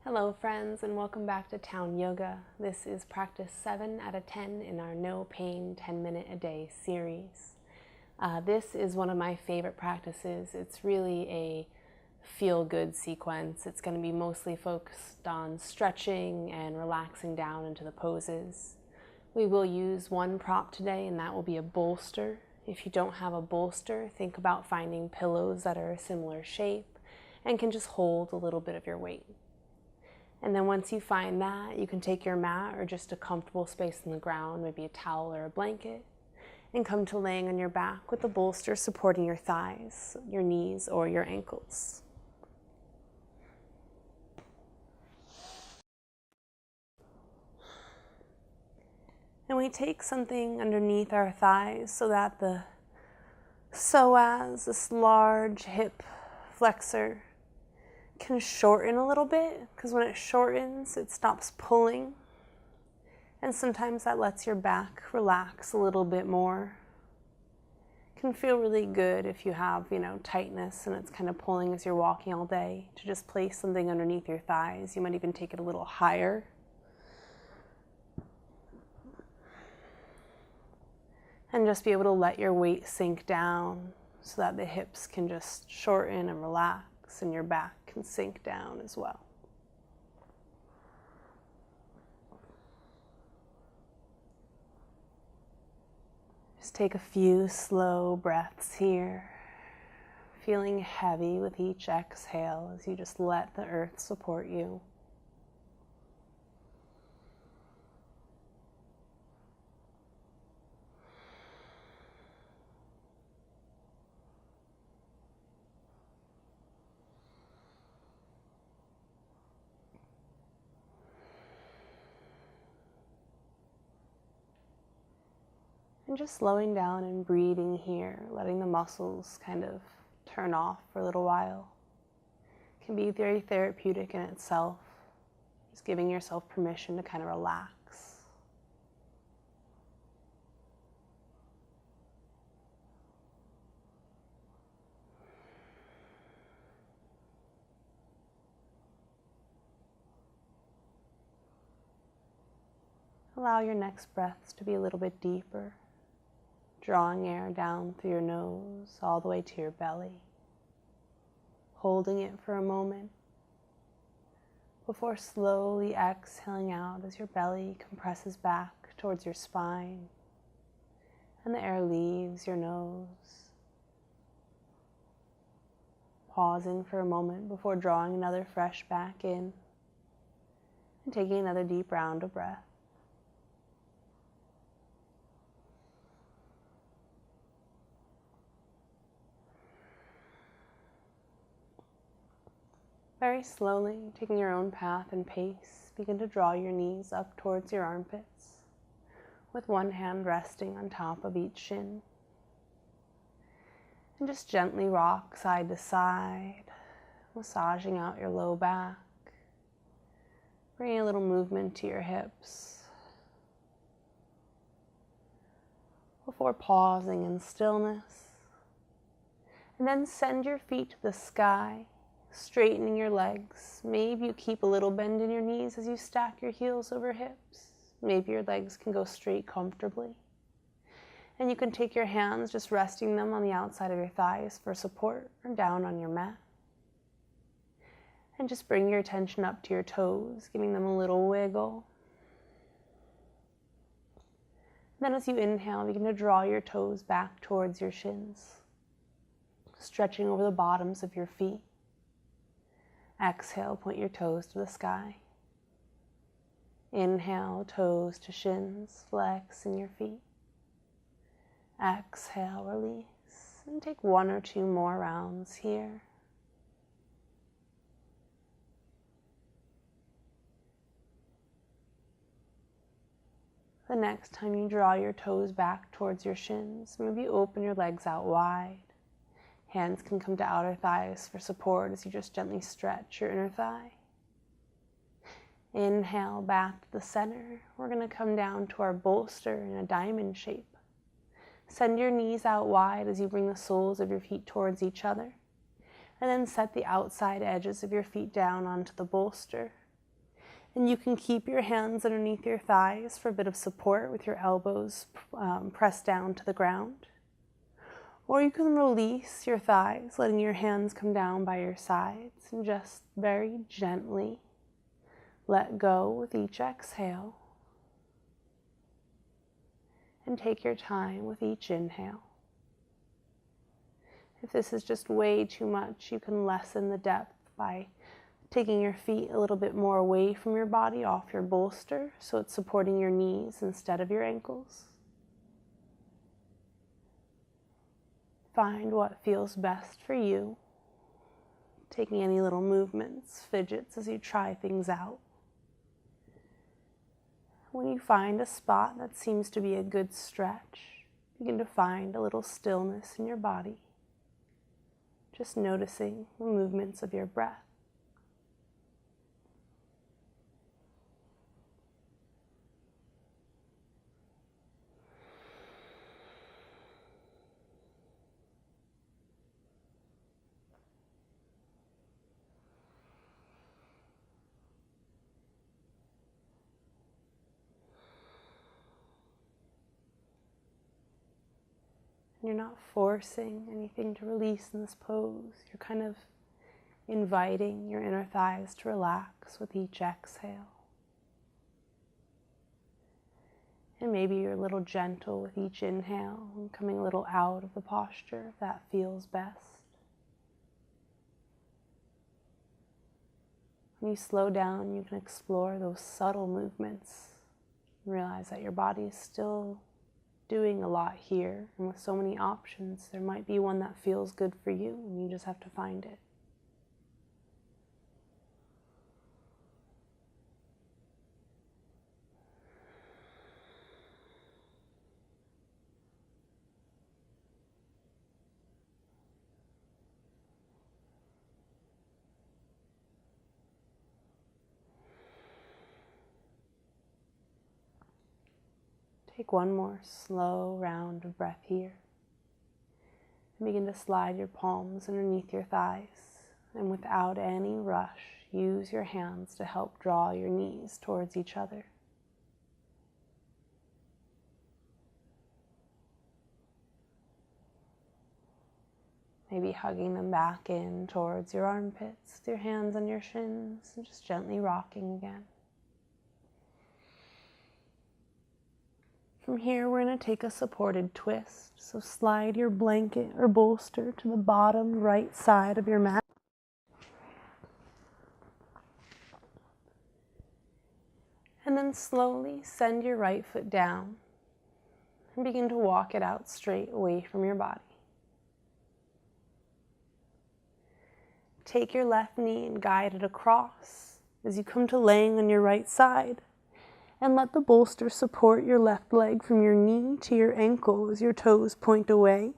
Hello friends, and welcome back to Towne Yoga. This is practice 7 out of 10 in our No Pain 10 Minute a Day series. This is one of my favorite practices. It's really a feel-good sequence. It's going to be mostly focused on stretching and relaxing down into the poses. We will use one prop today, and that will be a bolster. If you don't have a bolster, think about finding pillows that are a similar shape and can just hold a little bit of your weight. And then once you find that, you can take your mat or just a comfortable space on the ground, maybe a towel or a blanket, and come to laying on your back with the bolster supporting your thighs, your knees, or your ankles. And we take something underneath our thighs so that the psoas, this large hip flexor, can shorten a little bit, because when it shortens, it stops pulling. And sometimes that lets your back relax a little bit more. It can feel really good if you have, tightness and it's kind of pulling as you're walking all day, to just place something underneath your thighs. You might even take it a little higher. And just be able to let your weight sink down so that the hips can just shorten and relax, and your back can sink down as well. Just take a few slow breaths here, feeling heavy with each exhale as you just let the earth support you. And just slowing down and breathing here, letting the muscles kind of turn off for a little while. It can be very therapeutic in itself, just giving yourself permission to kind of relax. Allow your next breaths to be a little bit deeper, drawing air down through your nose all the way to your belly, holding it for a moment before slowly exhaling out as your belly compresses back towards your spine and the air leaves your nose. Pausing for a moment before drawing another fresh back in and taking another deep round of breath. Very slowly, taking your own path and pace, begin to draw your knees up towards your armpits, with one hand resting on top of each shin. And just gently rock side to side, massaging out your low back, bringing a little movement to your hips, before pausing in stillness. And then send your feet to the sky, straightening your legs. Maybe you keep a little bend in your knees as you stack your heels over hips. Maybe your legs can go straight comfortably. And you can take your hands, just resting them on the outside of your thighs for support, or down on your mat. And just bring your attention up to your toes, giving them a little wiggle. Then as you inhale, begin to draw your toes back towards your shins, stretching over the bottoms of your feet. Exhale, point your toes to the sky. Inhale, toes to shins, flexing your feet. Exhale, release, and take one or two more rounds here. The next time you draw your toes back towards your shins, maybe open your legs out wide. Hands can come to outer thighs for support as you just gently stretch your inner thigh. Inhale back to the center. We're going to come down to our bolster in a diamond shape. Send your knees out wide as you bring the soles of your feet towards each other. And then set the outside edges of your feet down onto the bolster. And you can keep your hands underneath your thighs for a bit of support with your elbows pressed down to the ground. Or you can release your thighs, letting your hands come down by your sides and just very gently let go with each exhale. And take your time with each inhale. If this is just way too much, you can lessen the depth by taking your feet a little bit more away from your body, off your bolster, so it's supporting your knees instead of your ankles. Find what feels best for you, taking any little movements, fidgets as you try things out. When you find a spot that seems to be a good stretch, begin to find a little stillness in your body, just noticing the movements of your breath. You're not forcing anything to release in this pose. You're kind of inviting your inner thighs to relax with each exhale. And maybe you're a little gentle with each inhale and coming a little out of the posture if that feels best. When you slow down, you can explore those subtle movements and realize that your body is still doing a lot here, and with so many options, there might be one that feels good for you, and you just have to find it. Take one more slow round of breath here. And begin to slide your palms underneath your thighs. And without any rush, use your hands to help draw your knees towards each other. Maybe hugging them back in towards your armpits with your hands on your shins and just gently rocking again. From here, we're going to take a supported twist. So slide your blanket or bolster to the bottom right side of your mat. And then slowly send your right foot down and begin to walk it out straight away from your body. Take your left knee and guide it across as you come to laying on your right side. And let the bolster support your left leg from your knee to your ankle as your toes point away.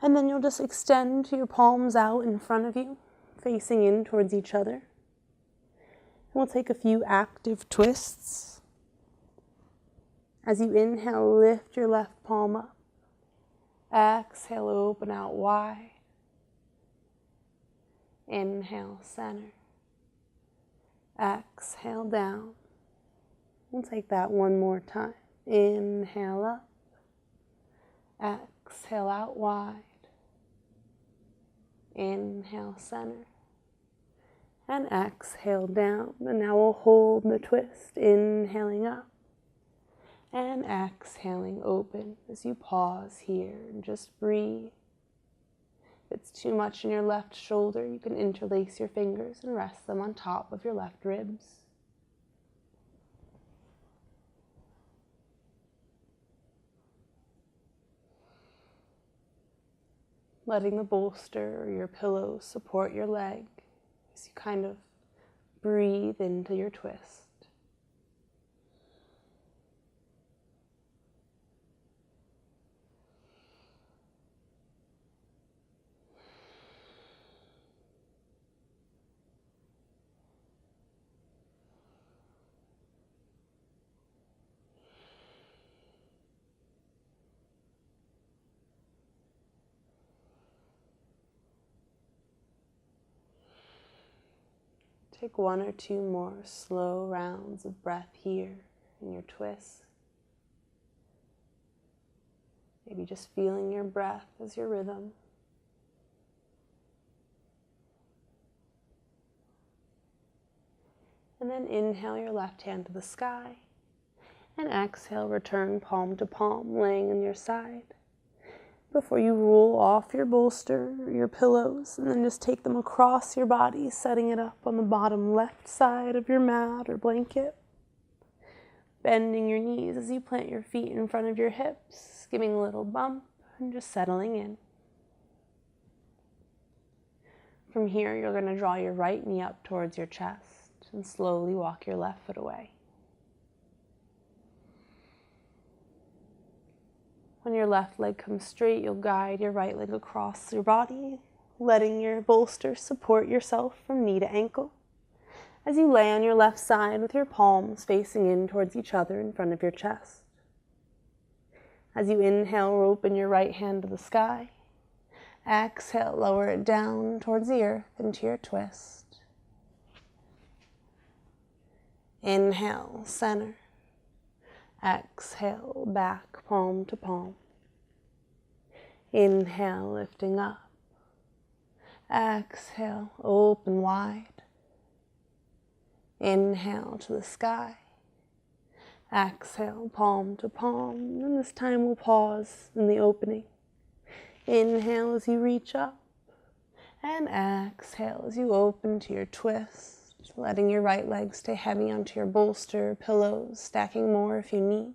And then you'll just extend your palms out in front of you, facing in towards each other. And we'll take a few active twists. As you inhale, lift your left palm up. Exhale, open out wide. Inhale, center. Exhale down. We'll take that one more time. Inhale up. Exhale out wide. Inhale center. And exhale down. And now we'll hold the twist. Inhaling up. And exhaling open as you pause here and just breathe. If it's too much in your left shoulder, you can interlace your fingers and rest them on top of your left ribs. Letting the bolster or your pillow support your leg as you kind of breathe into your twist. Take 1 or 2 more slow rounds of breath here in your twist. Maybe just feeling your breath as your rhythm. And then inhale your left hand to the sky. And exhale, return palm to palm, laying on your side. Before you roll off your bolster, your pillows, and then just take them across your body, setting it up on the bottom left side of your mat or blanket. Bending your knees as you plant your feet in front of your hips, giving a little bump and just settling in. From here, you're going to draw your right knee up towards your chest and slowly walk your left foot away. When your left leg comes straight, you'll guide your right leg across your body, letting your bolster support yourself from knee to ankle as you lay on your left side with your palms facing in towards each other in front of your chest. As you inhale, open your right hand to the sky. Exhale, lower it down towards the earth into your twist. Inhale, center. Exhale, back palm to palm. Inhale, lifting up. Exhale, open wide. Inhale to the sky. Exhale, palm to palm. And this time we'll pause in the opening. Inhale as you reach up. And exhale as you open to your twist. Letting your right leg stay heavy onto your bolster, pillows, stacking more if you need.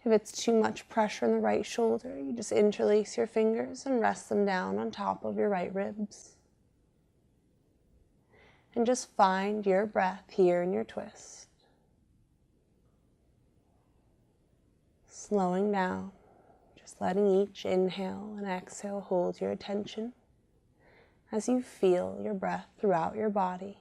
If it's too much pressure in the right shoulder, you just interlace your fingers and rest them down on top of your right ribs. And just find your breath here in your twist. Slowing down, just letting each inhale and exhale hold your attention as you feel your breath throughout your body.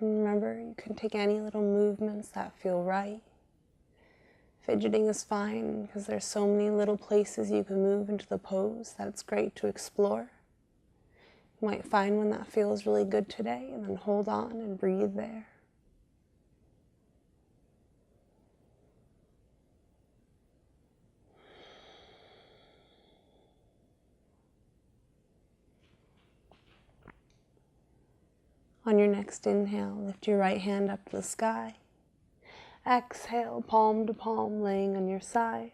Remember, you can take any little movements that feel right. Fidgeting is fine because there's so many little places you can move into the pose that it's great to explore. You might find one that feels really good today and then hold on and breathe there. On your next inhale, lift your right hand up to the sky. Exhale, palm to palm, laying on your side,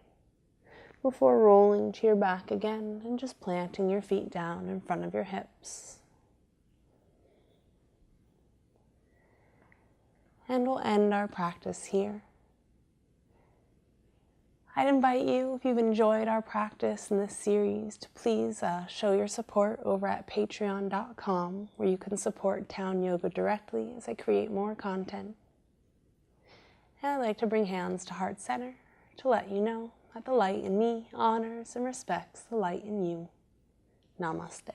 before rolling to your back again and just planting your feet down in front of your hips. And we'll end our practice here. I'd invite you, if you've enjoyed our practice in this series, to please show your support over at patreon.com, where you can support Towne Yoga directly as I create more content. And I'd like to bring hands to heart center to let you know that the light in me honors and respects the light in you. Namaste.